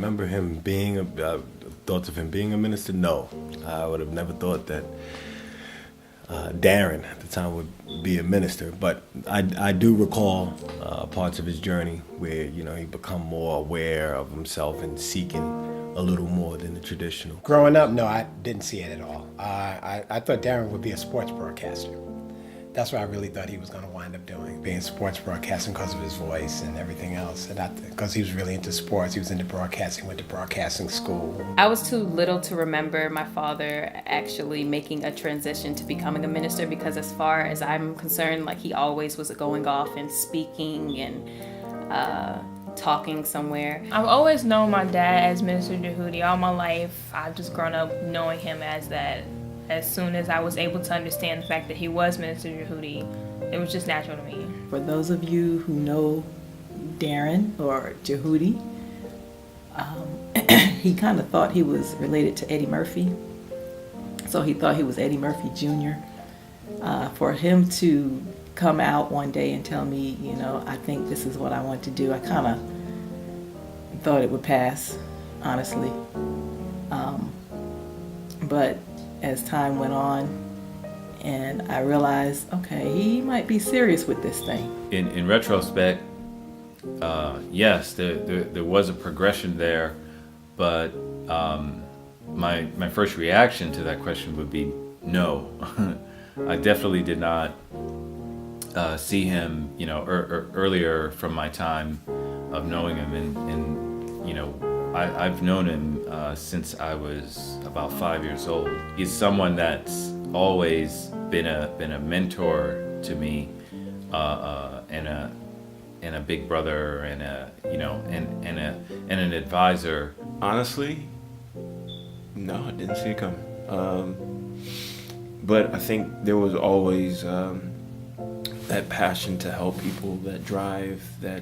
remember him being thoughts of him being a minister? No. I would have never thought that Darin at the time would be a minister, but I do recall parts of his journey where, you know, he become more aware of himself and seeking a little more than the traditional. Growing up, no, I didn't see it at all. I thought Darin would be a sports broadcaster. That's what I really thought he was going to wind up doing, being sports broadcasting because of his voice and everything else. And because he was really into sports, he was into broadcasting, went to broadcasting school. I was too little to remember my father actually making a transition to becoming a minister, because as far as I'm concerned, like, he always was going off and speaking and talking somewhere. I've always known my dad as Minister Djehuty all my life. I've just grown up knowing him as that. As soon as I was able to understand the fact that he was Minister Djehuty, it was just natural to me. For those of you who know Darin or Djehuty, he kind of thought he was related to Eddie Murphy. So he thought he was Eddie Murphy Jr. For him to come out one day and tell me, you know, I think this is what I want to do, I kind of thought it would pass, honestly. But as time went on, and I realized, okay, he might be serious with this thing. In retrospect, yes, there was a progression there, but my first reaction to that question would be no. I definitely did not see him, you know, earlier from my time of knowing him, and you know, I've known him since I was about 5 years old. He's someone that's always been a mentor to me, and a big brother, and an advisor. Honestly, no, I didn't see it coming. But I think there was always that passion to help people, that drive, that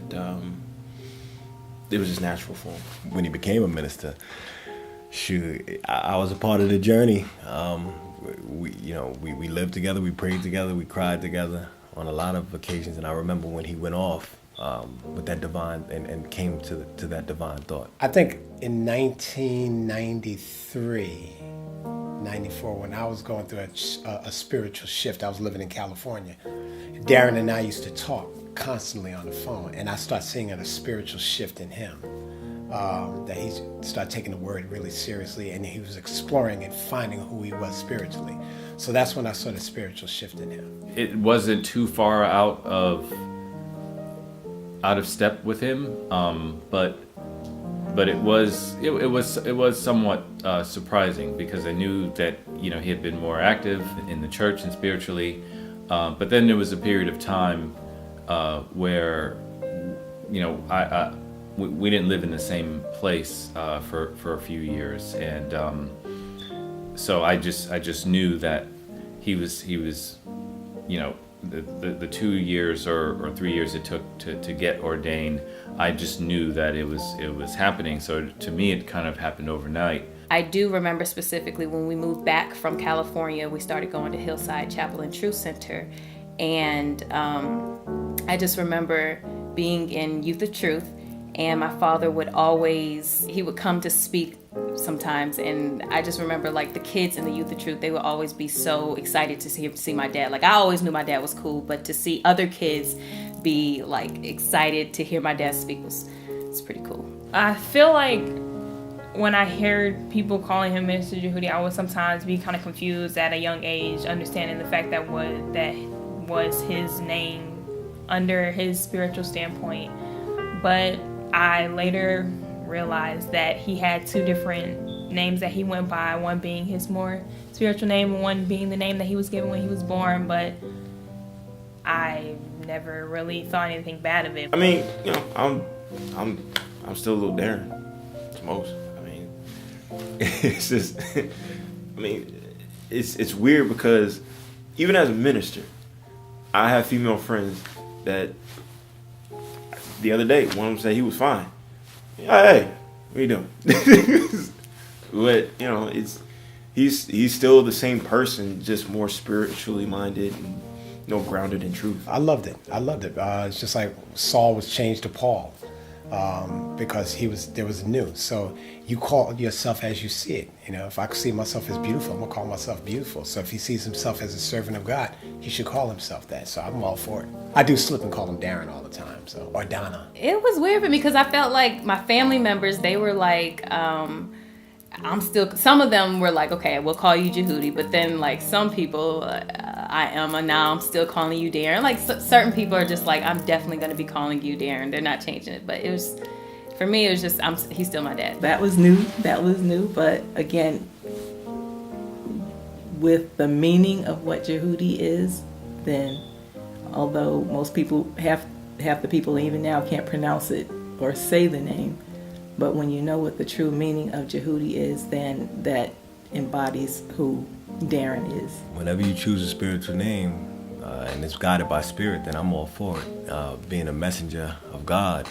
it was just natural for him. When he became a minister, shoot, I was a part of the journey. We lived together, we prayed together, we cried together on a lot of occasions. And I remember when he went off with that divine and came to that divine thought. I think in 1993, 94, when I was going through a spiritual shift, I was living in California. Darin and I used to talk constantly on the phone, and I started seeing a spiritual shift in him. That he started taking the word really seriously, and he was exploring and finding who he was spiritually. So that's when I saw the spiritual shift in him. It wasn't too far out of step with him, but it was somewhat surprising, because I knew that, you know, he had been more active in the church and spiritually, but then there was a period of time where, you know, we didn't live in the same place for a few years, and so I just knew that he was, you know, the 2 years or 3 years it took to get ordained. I just knew that it was happening. So to me, it kind of happened overnight. I do remember specifically when we moved back from California, we started going to Hillside Chapel and Truth Center, and I just remember being in Youth of Truth. And my father would come to speak sometimes, and I just remember, like, the kids in the Youth of Truth, they would always be so excited to see my dad. Like, I always knew my dad was cool, but to see other kids be, like, excited to hear my dad speak it's pretty cool. I feel like when I heard people calling him Minister Djehuty, I would sometimes be kind of confused at a young age, understanding the fact that was his name under his spiritual standpoint. But I later realized that he had two different names that he went by, one being his more spiritual name and one being the name that he was given when he was born, but I never really thought anything bad of it. I mean, you know, I'm still a little Darin to most. I mean, it's just, I mean, it's weird because even as a minister, I have female friends that the other day, one of them said he was fine. Hey, what are you doing? But, you know, he's still the same person, just more spiritually minded and, you know, grounded in truth. I loved it. It's just like Saul was changed to Paul. because there was new. So you call yourself as you see it. You know, if I see myself as beautiful, I'm gonna call myself beautiful. So if he sees himself as a servant of God, he should call himself that. So I'm all for it. I do slip and call him Darin all the time, or Donna. It was weird for me because I felt like my family members, they were like, some of them were like, okay, we'll call you Djehuty, but then like some people, now I'm still calling you Darin. Like certain people are just like, I'm definitely going to be calling you Darin. They're not changing it. But for me, it was just, he's still my dad. That was new. But again, with the meaning of what Djehuty is, then although most people, half the people even now can't pronounce it or say the name, but when you know what the true meaning of Djehuty is, then that embodies who Darin is. Whenever you choose a spiritual name and it's guided by spirit, then I'm all for it. Being a messenger of God,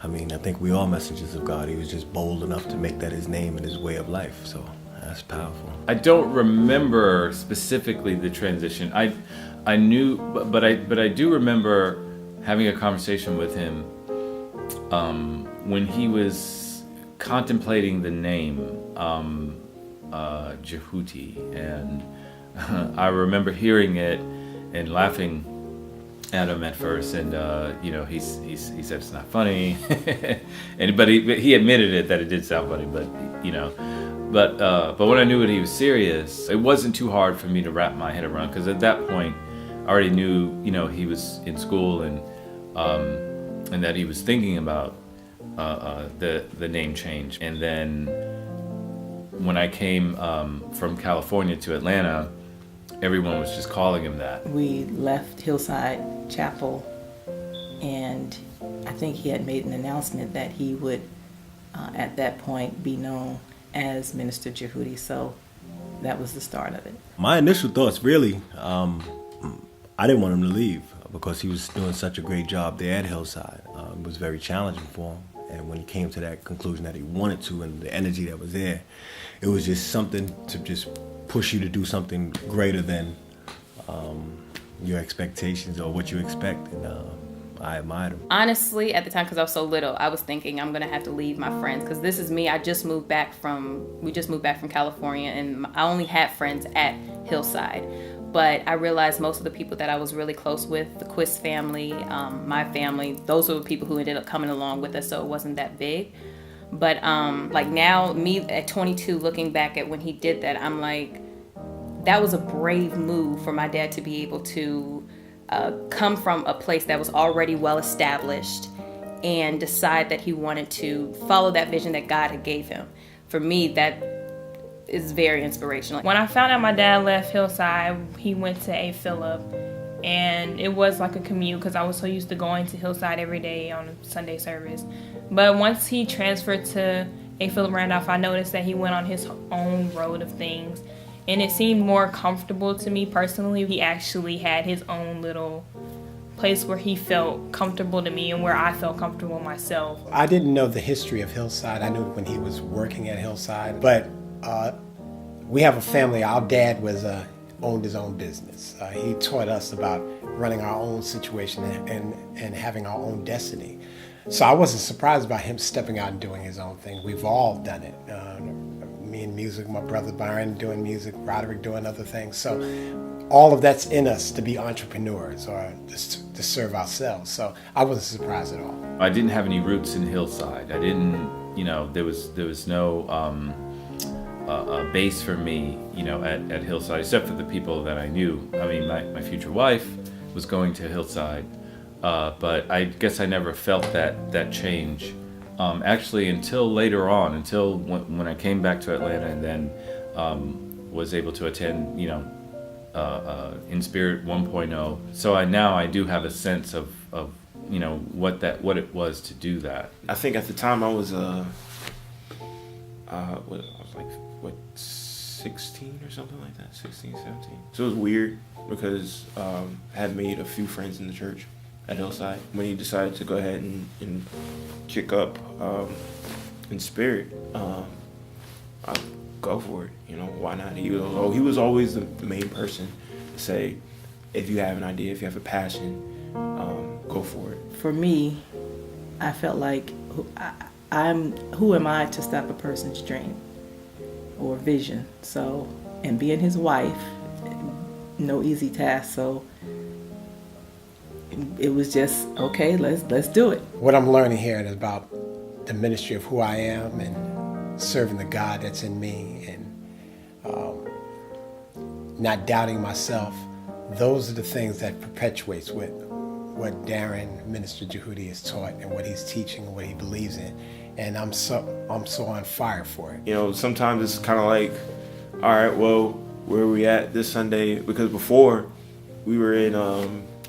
I mean, I think we are messengers of God. He was just bold enough to make that his name and his way of life. So that's powerful. I don't remember specifically the transition. I knew, but I do remember having a conversation with him when he was contemplating the name Djehuty, and I remember hearing it and laughing at him at first, and he said it's not funny, but he admitted it that it did sound funny, but when I knew that he was serious, it wasn't too hard for me to wrap my head around, because at that point I already knew he was in school and that he was thinking about the name change. And then when I came from California to Atlanta, everyone was just calling him that. We left Hillside Chapel, and I think he had made an announcement that he would, at that point, be known as Minister Djehuty. So that was the start of it. My initial thoughts, really, I didn't want him to leave because he was doing such a great job there at Hillside. It was very challenging for him. And when he came to that conclusion that he wanted to, and the energy that was there, it was just something to just push you to do something greater than your expectations or what you expect. And I admired him. Honestly, at the time, because I was so little, I was thinking I'm going to have to leave my friends, because this is me. We just moved back from California, and I only had friends at Hillside. But I realized most of the people that I was really close with, the Quist family, my family, those were the people who ended up coming along with us, so it wasn't that big. But like now, me at 22, looking back at when he did that, I'm like, that was a brave move for my dad to be able to come from a place that was already well established and decide that he wanted to follow that vision that God had gave him. For me, that is very inspirational. When I found out my dad left Hillside, he went to A. Phillip, and it was like a commute because I was so used to going to Hillside every day on a Sunday service. But once he transferred to A. Phillip Randolph, I noticed that he went on his own road of things, and it seemed more comfortable to me personally. He actually had his own little place where he felt comfortable to me and where I felt comfortable myself. I didn't know the history of Hillside. I knew when he was working at Hillside, but we have a family. Our dad owned his own business. He taught us about running our own situation and having our own destiny. So I wasn't surprised by him stepping out and doing his own thing. We've all done it. Me in music, my brother Byron doing music, Roderick doing other things. So all of that's in us to be entrepreneurs or just to serve ourselves. So I wasn't surprised at all. I didn't have any roots in Hillside. I didn't, there was no base for me, at Hillside, except for the people that I knew. I mean, my future wife was going to Hillside, but I guess I never felt that change. Actually, until later on, until when I came back to Atlanta and then was able to attend, InSpirit 1.0. So I do have a sense of what it was to do that. I think at the time I was 16 or something like that, 16, 17. So it was weird because I had made a few friends in the church at Hillside. When he decided to go ahead and kick up InSpirit, I'd go for it. Why not? He was always the main person to say, if you have an idea, if you have a passion, go for it. For me, I felt like who am I to stop a person's dream or vision? So, and being his wife, no easy task. So it was just, okay, let's do it. What I'm learning here is about the ministry of who I am and serving the God that's in me, and not doubting myself. Those are the things that perpetuates what Darin, Minister Djehuty, is taught and what he's teaching and what he believes in. And I'm so on fire for it. You know, sometimes it's kind of like, all right, well, where are we at this Sunday? Because before we were in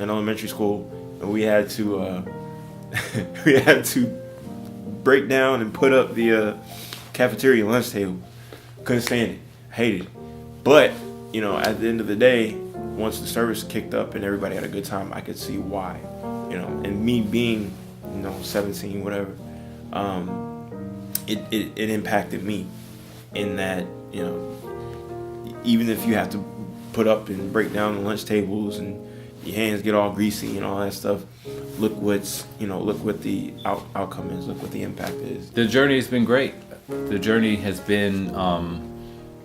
elementary school, and we had to break down and put up the cafeteria lunch table. Couldn't stand it, hated it. But you know, at the end of the day, once the service kicked up and everybody had a good time, I could see why. You know, and me being, 17, whatever, it impacted me in that, even if you have to put up and break down the lunch tables and your hands get all greasy and all that stuff, look what the outcome is, look what the impact is. The journey has been great. The journey has been,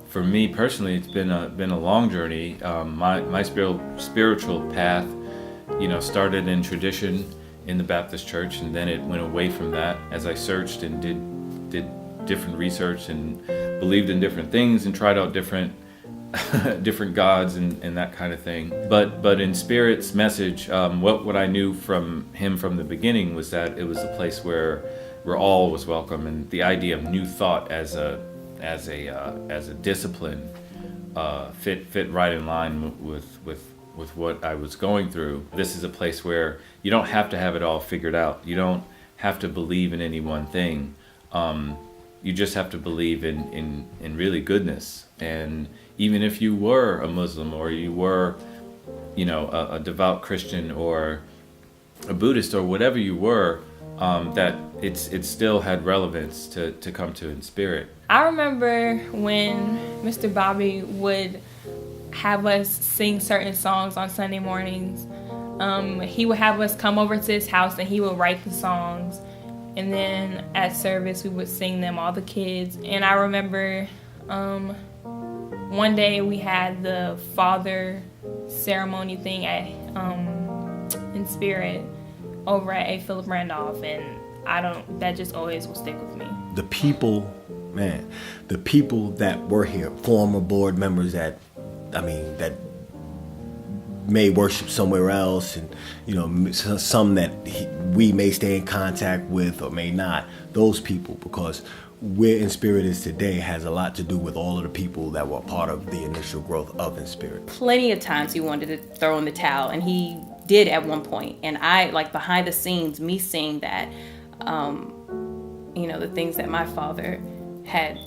for me personally, it's been a long journey. My spiritual path, started in tradition in the Baptist church, and then it went away from that as I searched and did different research and believed in different things and tried out different gods and that kind of thing. But in Spirit's message, what I knew from him from the beginning was that it was a place where all was welcome, and the idea of new thought as a discipline fit right in line with what I was going through. This is a place where you don't have to have it all figured out. You don't have to believe in any one thing. You just have to believe in really goodness. And even if you were a Muslim, or you were, a devout Christian or a Buddhist or whatever you were, that it still had relevance to come to InSpirit. I remember when Mr. Bobby would have us sing certain songs on Sunday mornings. He would have us come over to his house and he would write the songs. And then at service we would sing them, all the kids. And I remember one day we had the father ceremony thing at InSpirit over at A. Philip Randolph, and that just always will stick with me. The people that were here, former board members that may worship somewhere else, and some that we may stay in contact with or may not. Those people, because where InSpirit is today has a lot to do with all of the people that were part of the initial growth of InSpirit. Plenty of times he wanted to throw in the towel, and he did at one point. And I, behind the scenes, me seeing that, the things that my father had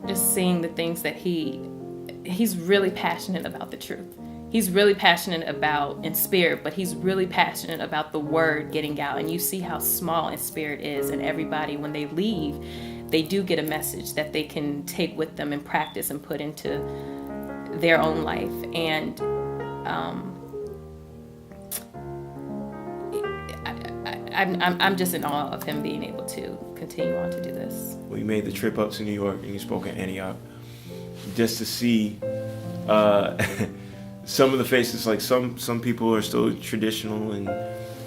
just seeing the things that he's really passionate about the truth. He's really passionate about InSpirit, but he's really passionate about the word getting out. And you see how small InSpirit is, and everybody, when they leave, they do get a message that they can take with them and practice and put into their own life. And I'm just in awe of him being able to continue on to do this. We made the trip up to New York, and you spoke at Antioch, just to see some of the faces. Like some people are still traditional, and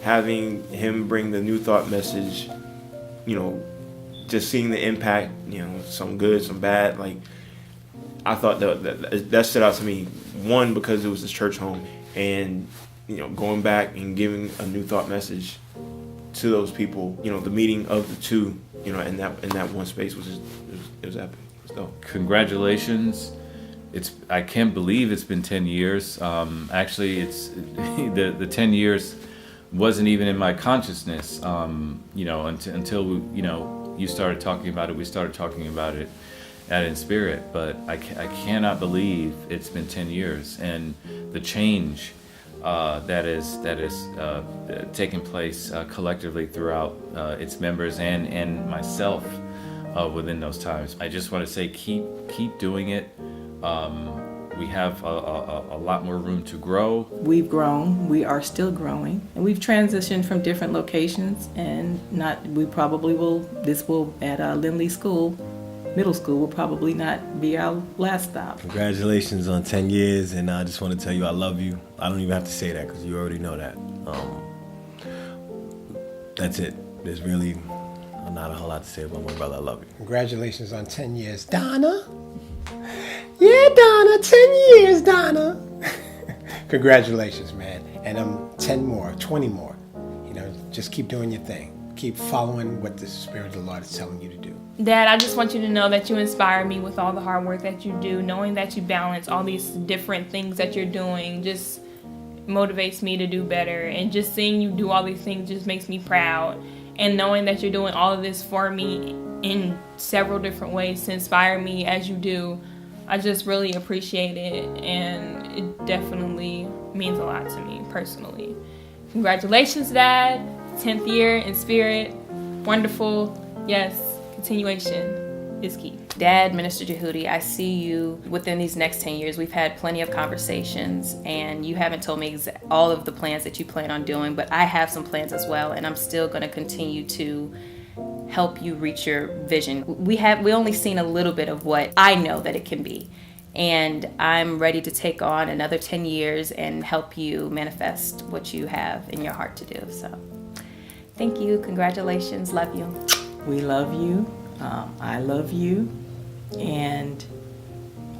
having him bring the new thought message, just seeing the impact, some good, some bad. Like, I thought that stood out to me. One, because it was his church home, and going back and giving a new thought message to those people. The meeting of the two, in that one space was epic. It was dope. Congratulations. I can't believe it's been 10 years. Actually, it's the 10 years wasn't even in my consciousness. Until you started talking about it. We started talking about it at InSpirit. But I cannot believe it's been 10 years, and the change that is taking place collectively throughout its members and myself within those times. I just want to say keep doing it. We have a lot more room to grow. We've grown. We are still growing, and we've transitioned from different locations. And we probably will. This will at Lindley School, middle school, will probably not be our last stop. Congratulations on 10 years, and I just want to tell you I love you. I don't even have to say that because you already know that. That's it. There's really not a whole lot to say about my brother. I love you. Congratulations on 10 years, Donna. Yeah, Donna, 10 years, Donna. Congratulations, man. And 10 more, 20 more. You know, just keep doing your thing. Keep following what the Spirit of the Lord is telling you to do. Dad, I just want you to know that you inspire me with all the hard work that you do. Knowing that you balance all these different things that you're doing just motivates me to do better. And just seeing you do all these things just makes me proud. And knowing that you're doing all of this for me in several different ways to inspire me as you do, I just really appreciate it, and it definitely means a lot to me personally. Congratulations, Dad. 10th year in Spirit. Wonderful. Yes, continuation is key. Dad, Minister Djehuty, I see you within these next 10 years. We've had plenty of conversations, and you haven't told me all of the plans that you plan on doing, but I have some plans as well, and I'm still going to continue to help you reach your vision. We only seen a little bit of what I know that it can be, and I'm ready to take on another 10 years and help you manifest what you have in your heart to do. So thank you. Congratulations. Love you. We love you. I love you. And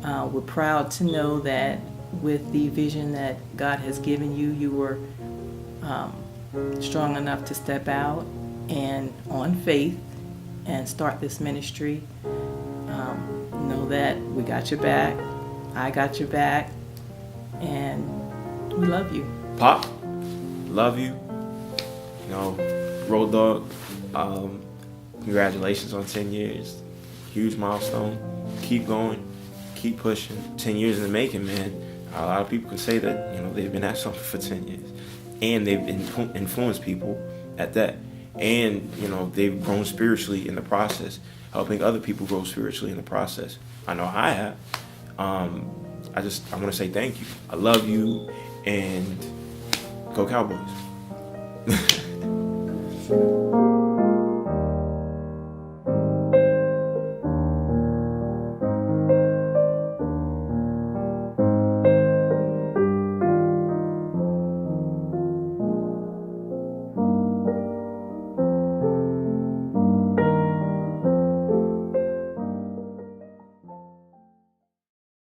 we're proud to know that with the vision that God has given you, you were strong enough to step out and on faith and start this ministry. Know that we got your back. I got your back. And we love you. Pop, love you. You know, Road Dog, congratulations on 10 years. Huge milestone. Keep going. Keep pushing. 10 years in the making, man. A lot of people can say that, you know, they've been at something for 10 years. And they've influenced people at that. And, you know, they've grown spiritually in the process, helping other people grow spiritually in the process. I know I have. I want to say thank you. I love you, and go Cowboys.